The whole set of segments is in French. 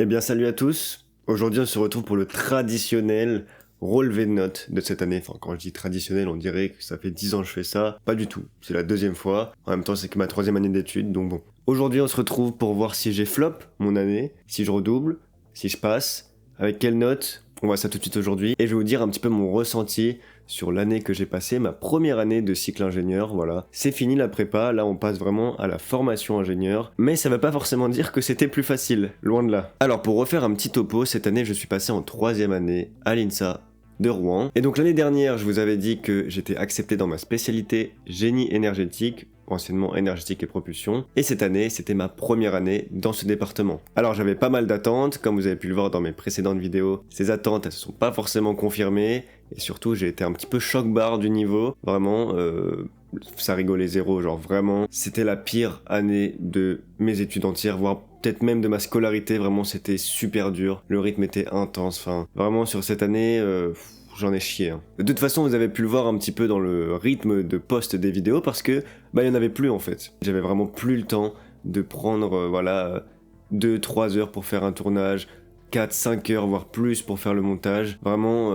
Eh bien salut à tous, aujourd'hui on se retrouve pour le traditionnel relevé de notes de cette année. Enfin quand je dis traditionnel on dirait que ça fait 10 ans que je fais ça, pas du tout, c'est la deuxième fois, en même temps c'est que ma troisième année d'études donc bon. Aujourd'hui on se retrouve pour voir si j'ai flop mon année, si je redouble, si je passe, avec quelle note, on voit ça tout de suite aujourd'hui et je vais vous dire un petit peu mon ressenti sur l'année que j'ai passée, ma première année de cycle ingénieur, voilà. C'est fini la prépa, là on passe vraiment à la formation ingénieur, mais ça veut pas forcément dire que c'était plus facile, loin de là. Alors pour refaire un petit topo, cette année je suis passé en troisième année à l'INSA de Rouen. Et donc l'année dernière, je vous avais dit que j'étais accepté dans ma spécialité génie énergétique, anciennement énergétique et propulsion, et cette année, c'était ma première année dans ce département. Alors j'avais pas mal d'attentes, comme vous avez pu le voir dans mes précédentes vidéos, ces attentes, elles se sont pas forcément confirmées, et surtout j'ai été un petit peu choc-barre du niveau, vraiment, ça rigolait zéro, genre vraiment, c'était la pire année de mes études entières, voire peut-être même de ma scolarité, vraiment c'était super dur, le rythme était intense, enfin, vraiment sur cette année, j'en ai chié. Hein. De toute façon, vous avez pu le voir un petit peu dans le rythme de post des vidéos parce que il y en avait plus en fait. J'avais vraiment plus le temps de prendre 2-3 heures pour faire un tournage, 4-5 heures voire plus pour faire le montage. Vraiment,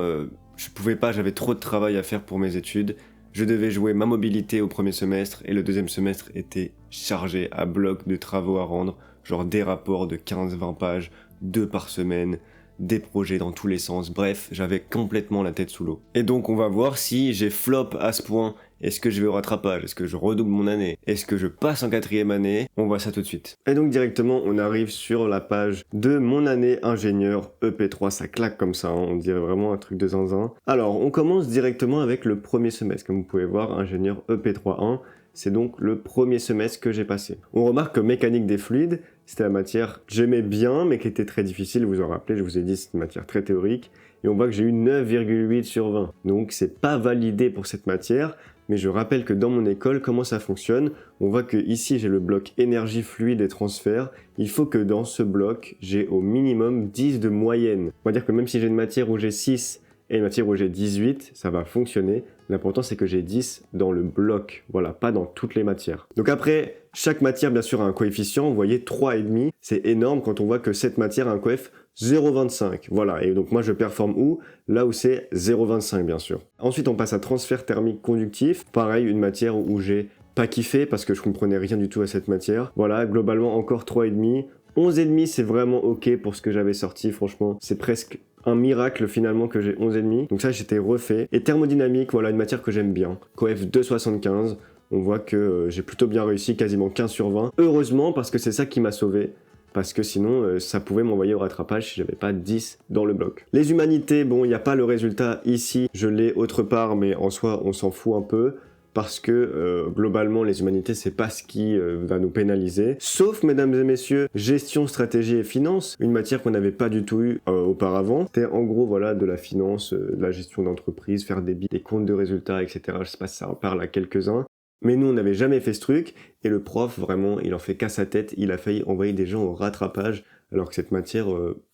je pouvais pas, j'avais trop de travail à faire pour mes études. Je devais jouer ma mobilité au premier semestre et le deuxième semestre était chargé à bloc de travaux à rendre, genre des rapports de 15-20 pages, 2 par semaine, des projets dans tous les sens, bref, j'avais complètement la tête sous l'eau. Et donc on va voir si j'ai flop à ce point, est-ce que je vais au rattrapage, est-ce que je redouble mon année, est-ce que je passe en quatrième année, on voit ça tout de suite. Et donc directement on arrive sur la page de mon année ingénieur EP3, ça claque comme ça, hein, on dirait vraiment un truc de zinzin. Alors on commence directement avec le premier semestre, comme vous pouvez voir, ingénieur EP3-1, c'est donc le premier semestre que j'ai passé. On remarque que mécanique des fluides, c'était la matière que j'aimais bien, mais qui était très difficile, vous vous en rappelez, je vous ai dit, c'est une matière très théorique, et on voit que j'ai eu 9,8 sur 20. Donc c'est pas validé pour cette matière, mais je rappelle que dans mon école, comment ça fonctionne, on voit que ici j'ai le bloc énergie, fluide et transfert, il faut que dans ce bloc, j'ai au minimum 10 de moyenne. On va dire que même si j'ai une matière où j'ai 6 et une matière où j'ai 18, ça va fonctionner. L'important c'est que j'ai 10 dans le bloc, voilà, pas dans toutes les matières. Donc après, chaque matière bien sûr a un coefficient, vous voyez 3,5, c'est énorme quand on voit que cette matière a un coef 0,25, voilà, et donc moi je performe où? Là où c'est 0,25 bien sûr. Ensuite on passe à transfert thermique conductif, pareil, une matière où j'ai pas kiffé parce que je comprenais rien du tout à cette matière. Voilà, globalement encore 3,5, 11,5 c'est vraiment ok pour ce que j'avais sorti, franchement, c'est presque un miracle finalement que j'ai 11,5. Donc ça j'étais refait. Et thermodynamique, voilà une matière que j'aime bien. Coef 2,75. On voit que j'ai plutôt bien réussi, quasiment 15 sur 20. Heureusement parce que c'est ça qui m'a sauvé. Parce que sinon ça pouvait m'envoyer au rattrapage si j'avais pas 10 dans le bloc. Les humanités, bon il n'y a pas le résultat ici. Je l'ai autre part mais en soi on s'en fout un peu. Parce que globalement les humanités c'est pas ce qui va nous pénaliser. Sauf mesdames et messieurs, gestion, stratégie et finance, une matière qu'on n'avait pas du tout eu auparavant. C'était en gros voilà de la finance, de la gestion d'entreprise, faire des comptes de résultats, etc. Je sais pas si ça en parle à quelques-uns. Mais nous on n'avait jamais fait ce truc et le prof vraiment il en fait qu'à sa tête, il a failli envoyer des gens au rattrapage alors que cette matière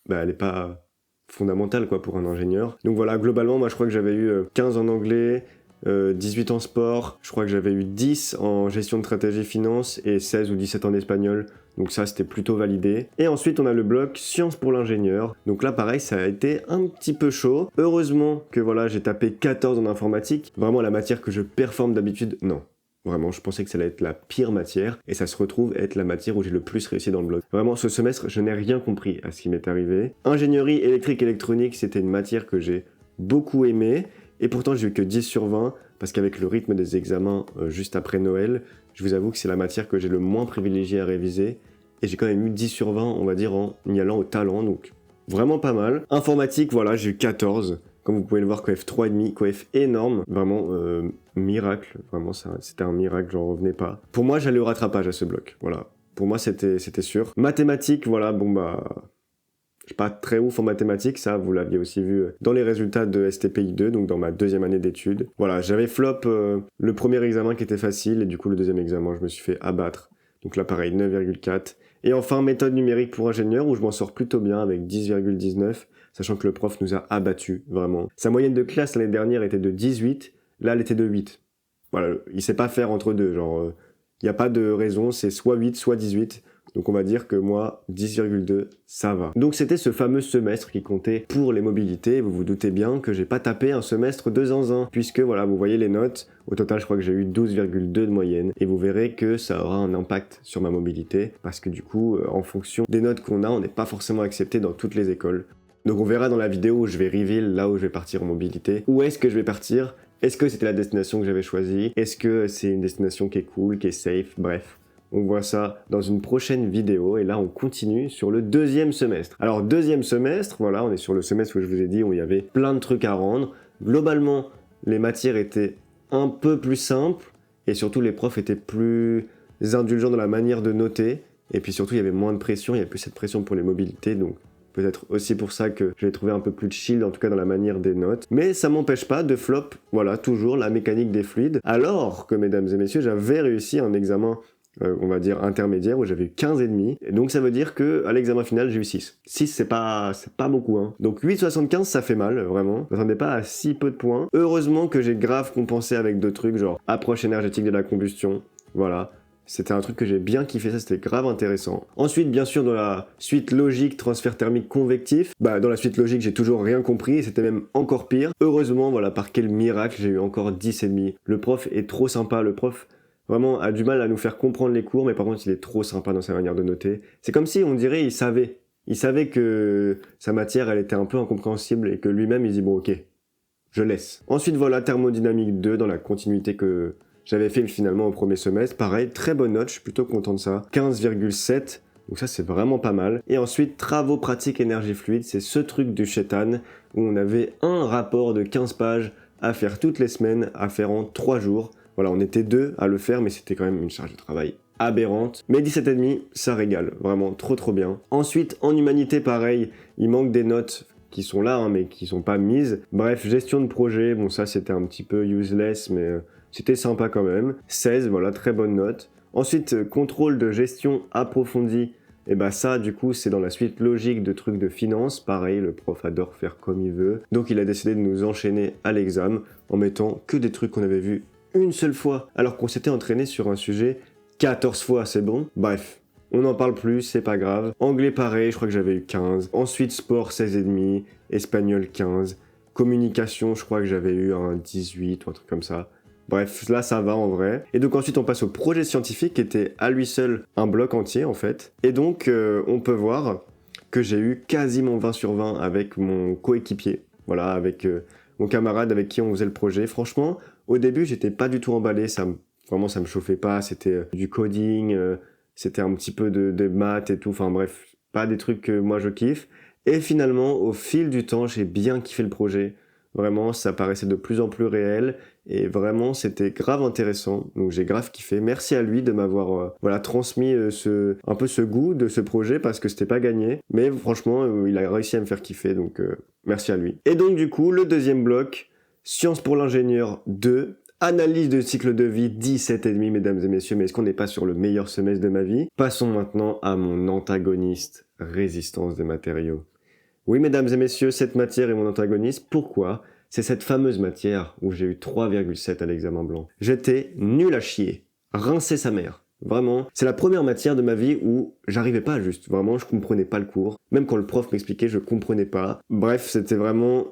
elle est pas fondamentale quoi pour un ingénieur. Donc voilà, globalement moi je crois que j'avais eu 15 en anglais, 18 en sport, je crois que j'avais eu 10 en gestion de stratégie finance et 16 ou 17 en espagnol, donc ça c'était plutôt validé. Et ensuite on a le bloc sciences pour l'ingénieur, donc là pareil ça a été un petit peu chaud. Heureusement que voilà j'ai tapé 14 en informatique, vraiment la matière que je performe d'habitude, non. Vraiment, je pensais que ça allait être la pire matière, et ça se retrouve être la matière où j'ai le plus réussi dans le bloc. Vraiment, ce semestre, je n'ai rien compris à ce qui m'est arrivé. Ingénierie électrique électronique, c'était une matière que j'ai beaucoup aimée, et pourtant j'ai eu que 10 sur 20, parce qu'avec le rythme des examens juste après Noël, je vous avoue que c'est la matière que j'ai le moins privilégié à réviser, et j'ai quand même eu 10 sur 20, on va dire, en y allant au talent, donc vraiment pas mal. Informatique, voilà, j'ai eu 14, comme vous pouvez le voir, coef 3,5, coef énorme, vraiment miracle, vraiment c'était un miracle, j'en revenais pas. Pour moi, j'allais au rattrapage à ce bloc, voilà. Pour moi, c'était sûr. Mathématiques, voilà, bon bah... Je suis pas très ouf en mathématiques, ça vous l'aviez aussi vu dans les résultats de STPI 2, donc dans ma deuxième année d'études. Voilà, j'avais flop le premier examen qui était facile, et du coup le deuxième examen, je me suis fait abattre. Donc là pareil, 9,4. Et enfin, méthode numérique pour ingénieur, où je m'en sors plutôt bien avec 10,19, sachant que le prof nous a abattus, vraiment. Sa moyenne de classe l'année dernière était de 18, là elle était de 8. Voilà, il sait pas faire entre deux, genre, il n'y a pas de raison, c'est soit 8, soit 18. Donc on va dire que moi, 10,2, ça va. Donc c'était ce fameux semestre qui comptait pour les mobilités. Vous vous doutez bien que j'ai pas tapé un semestre de zinzin, puisque voilà, vous voyez les notes. Au total, je crois que j'ai eu 12,2 de moyenne. Et vous verrez que ça aura un impact sur ma mobilité, parce que du coup, en fonction des notes qu'on a, on n'est pas forcément accepté dans toutes les écoles. Donc on verra dans la vidéo où je vais reveal là où je vais partir en mobilité. Où est-ce que je vais partir? Est-ce que c'était la destination que j'avais choisie? Est-ce que c'est une destination qui est cool, qui est safe? Bref, on voit ça dans une prochaine vidéo. Et là, on continue sur le deuxième semestre. Alors, deuxième semestre, voilà, on est sur le semestre où je vous ai dit où il y avait plein de trucs à rendre. Globalement, les matières étaient un peu plus simples. Et surtout, les profs étaient plus indulgents dans la manière de noter. Et puis surtout, il y avait moins de pression. Il n'y avait plus cette pression pour les mobilités. Donc, peut-être aussi pour ça que je l'ai trouvé un peu plus chill, en tout cas dans la manière des notes. Mais ça m'empêche pas de flop, voilà, toujours la mécanique des fluides. Alors que, mesdames et messieurs, j'avais réussi un examen, on va dire, intermédiaire, où j'avais eu 15,5. Et donc ça veut dire que à l'examen final, j'ai eu 6. 6, c'est pas beaucoup, hein. Donc 8,75, ça fait mal, vraiment. Je m'attendais pas à si peu de points. Heureusement que j'ai grave compensé avec d'autres trucs, genre approche énergétique de la combustion, voilà. C'était un truc que j'ai bien kiffé, ça c'était grave intéressant. Ensuite, bien sûr, dans la suite logique, transfert thermique convectif, dans la suite logique, j'ai toujours rien compris et c'était même encore pire. Heureusement, voilà, par quel miracle, j'ai eu encore 10,5. Le prof est trop sympa, le prof vraiment a du mal à nous faire comprendre les cours, mais par contre, il est trop sympa dans sa manière de noter. C'est comme si, on dirait, il savait. Il savait que sa matière, elle était un peu incompréhensible et que lui-même, il dit, bon, ok, je laisse. Ensuite, voilà, thermodynamique 2 dans la continuité que j'avais fait finalement au premier semestre. Pareil, très bonne note, je suis plutôt content de ça. 15,7, donc ça c'est vraiment pas mal. Et ensuite, travaux pratiques énergie fluide, c'est ce truc du chétan où on avait un rapport de 15 pages à faire toutes les semaines, à faire en 3 jours. Voilà, on était 2 à le faire, mais c'était quand même une charge de travail aberrante. Mais 17,5, ça régale, vraiment trop bien. Ensuite, en humanité, pareil, il manque des notes qui sont là, hein, mais qui sont pas mises. Bref, gestion de projet, bon ça c'était un petit peu useless, mais c'était sympa quand même. 16, voilà, très bonne note. Ensuite, contrôle de gestion approfondie. Et ça, du coup, c'est dans la suite logique de trucs de finance. Pareil, le prof adore faire comme il veut. Donc, il a décidé de nous enchaîner à l'examen en mettant que des trucs qu'on avait vus une seule fois, alors qu'on s'était entraîné sur un sujet 14 fois, c'est bon. Bref, on n'en parle plus, c'est pas grave. Anglais, pareil, je crois que j'avais eu 15. Ensuite, sport, 16,5. Espagnol, 15. Communication, je crois que j'avais eu un 18 ou un truc comme ça. Bref, là ça va en vrai. Et donc ensuite on passe au projet scientifique qui était à lui seul un bloc entier en fait. Et donc on peut voir que j'ai eu quasiment 20 sur 20 avec mon coéquipier. Voilà, avec mon camarade avec qui on faisait le projet. Franchement, au début j'étais pas du tout emballé, vraiment ça me chauffait pas. C'était du coding, c'était un petit peu de maths et tout. Enfin bref, pas des trucs que moi je kiffe. Et finalement, au fil du temps, j'ai bien kiffé le projet. Vraiment, ça paraissait de plus en plus réel et vraiment, c'était grave intéressant. Donc, j'ai grave kiffé. Merci à lui de m'avoir transmis un peu ce goût de ce projet parce que c'était pas gagné. Mais franchement, il a réussi à me faire kiffer. Donc, merci à lui. Et donc, du coup, le deuxième bloc, Sciences pour l'ingénieur 2. Analyse de cycle de vie, 17,5, mesdames et messieurs. Mais est-ce qu'on n'est pas sur le meilleur semestre de ma vie? Passons maintenant à mon antagoniste, résistance des matériaux. Oui, mesdames et messieurs, cette matière est mon antagoniste. Pourquoi? C'est cette fameuse matière où j'ai eu 3,7 à l'examen blanc. J'étais nul à chier. Rincer sa mère. Vraiment. C'est la première matière de ma vie où j'arrivais pas juste. Vraiment, je comprenais pas le cours. Même quand le prof m'expliquait, je comprenais pas. Bref, c'était vraiment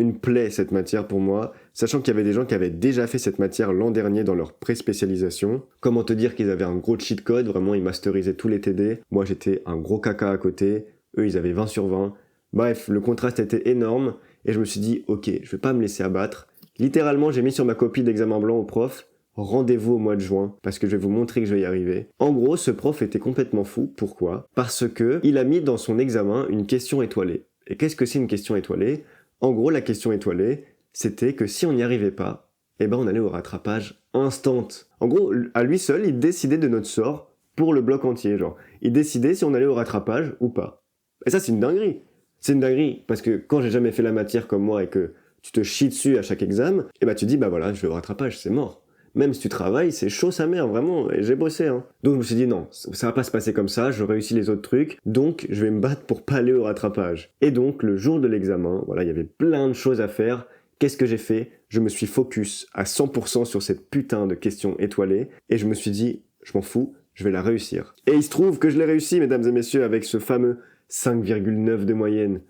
une plaie cette matière pour moi, sachant qu'il y avait des gens qui avaient déjà fait cette matière l'an dernier dans leur pré-spécialisation. Comment te dire qu'ils avaient un gros cheat code, vraiment ils masterisaient tous les TD. Moi j'étais un gros caca à côté, eux ils avaient 20 sur 20. Bref, le contraste était énorme et je me suis dit ok, je vais pas me laisser abattre. Littéralement j'ai mis sur ma copie d'examen blanc au prof, rendez-vous au mois de juin parce que je vais vous montrer que je vais y arriver. En gros, ce prof était complètement fou. Pourquoi? Parce que il a mis dans son examen une question étoilée. Et qu'est-ce que c'est une question étoilée? En gros, la question étoilée, c'était que si on n'y arrivait pas, on allait au rattrapage instant. En gros, à lui seul, il décidait de notre sort pour le bloc entier, genre. Il décidait si on allait au rattrapage ou pas. Et ça, c'est une dinguerie. C'est une dinguerie, parce que quand j'ai jamais fait la matière comme moi et que tu te chies dessus à chaque examen, tu dis, voilà, je vais au rattrapage, c'est mort. Même si tu travailles, c'est chaud sa mère, vraiment, et j'ai bossé, hein. Donc je me suis dit, non, ça va pas se passer comme ça, je réussis les autres trucs, donc je vais me battre pour pas aller au rattrapage. Et donc, le jour de l'examen, voilà, il y avait plein de choses à faire. Qu'est-ce que j'ai fait? Je me suis focus à 100% sur cette putain de question étoilée, et je me suis dit, je m'en fous, je vais la réussir. Et il se trouve que je l'ai réussi, mesdames et messieurs, avec ce fameux 5,9 de moyenne.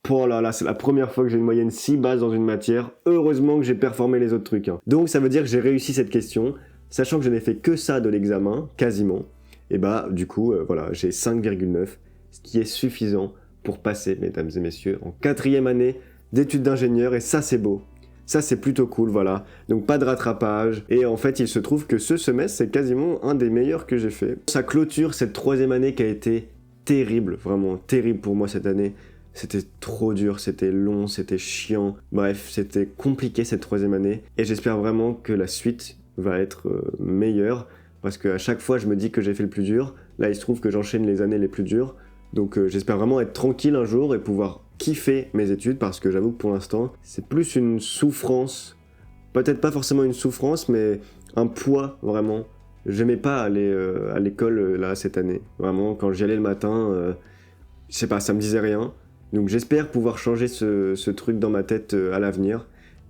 Oh là là, c'est la première fois que j'ai une moyenne si basse dans une matière. Heureusement que j'ai performé les autres trucs. Donc ça veut dire que j'ai réussi cette question, sachant que je n'ai fait que ça de l'examen, quasiment. Et bah du coup, voilà, j'ai 5,9, ce qui est suffisant pour passer, mesdames et messieurs, en 4e année d'études d'ingénieur. Et ça, c'est beau. Ça, c'est plutôt cool, voilà. Donc pas de rattrapage. Et en fait, il se trouve que ce semestre, c'est quasiment un des meilleurs que j'ai fait. Ça clôture cette 3e année qui a été terrible, vraiment terrible pour moi cette année. C'était trop dur, c'était long, c'était chiant. Bref, c'était compliqué cette 3e année. Et j'espère vraiment que la suite va être meilleure. Parce qu'à chaque fois, je me dis que j'ai fait le plus dur. Là, il se trouve que j'enchaîne les années les plus dures. Donc j'espère vraiment être tranquille un jour et pouvoir kiffer mes études. Parce que j'avoue que pour l'instant, c'est plus une souffrance. Peut-être pas forcément une souffrance, mais un poids, vraiment. J'aimais pas aller à l'école là cette année. Vraiment, quand j'y allais le matin, je sais pas, ça me disait rien. Donc j'espère pouvoir changer ce truc dans ma tête à l'avenir.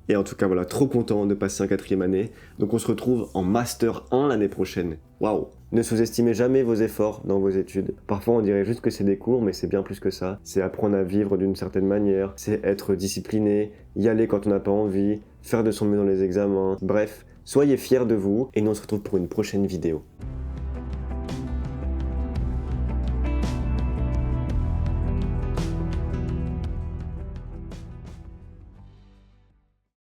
Et en tout cas, voilà, trop content de passer en 4e année. Donc on se retrouve en Master 1 l'année prochaine. Waouh! Ne sous-estimez jamais vos efforts dans vos études. Parfois on dirait juste que c'est des cours, mais c'est bien plus que ça. C'est apprendre à vivre d'une certaine manière, c'est être discipliné, y aller quand on n'a pas envie, faire de son mieux dans les examens. Bref, soyez fiers de vous et nous on se retrouve pour une prochaine vidéo.